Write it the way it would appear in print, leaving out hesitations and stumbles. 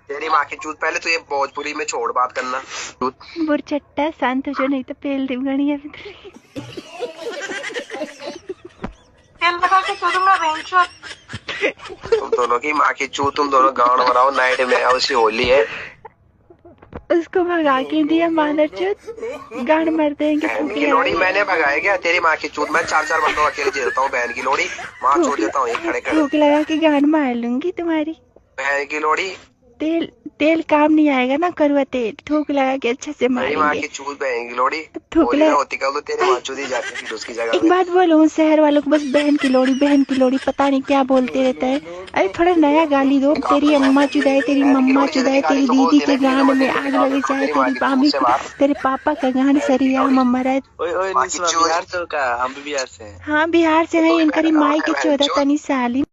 तेरी माँ की चूत। पहले तो ये भोजपुरी में छोड़ बात करना। बुरचट्टा शांत हो जाओ नहीं तो पेल दूंगी है। तेल लगा के चूदूंगा बेंचो। तुम दोनों की माँ की चूत, तुम दोनों गांड बनाओ नाइट में, अवश्य होली है। उसको भगा के दिया मादर चोद, गांड मर देंगे। बहन की लोड़ी मैंने भगाया क्या? तेरी माँ की चूत। मैं 4-4 बंदों अकेले जीतता हूँ। बहन की लोड़ी माँ छोड़ देता हूँ खड़े खड़े। थूक लगा के गांड मार लूंगी तुम्हारी। बहन की लोड़ी तेल तेल काम नहीं आएगा ना, कड़वा तेल थूक लगा के अच्छे से तेरी माँ मारेंगे। की चूत। बहन की लोड़ी थूक होली लगा। ना होती कल तो तेरी माँ चूत ही जाती थी उसकी जगह एक में। बात बोलूं, शहर वालों को बस बहन की लोड़ी पता नहीं क्या बोलते रहता है। अरे थोड़ा नया गाली दो। तेरी अम्मा चुदाए, तेरी मम्मा चुदाए, तेरी दीदी के गांड में आग लग जाए, तेरी भाभी तेरे पापा का गांड सरिया मम्मा रहे। ओए बिहार से का? हम भी बिहार से हैं। हाँ बिहार से है, इनकरी माई के 14 तनी साली।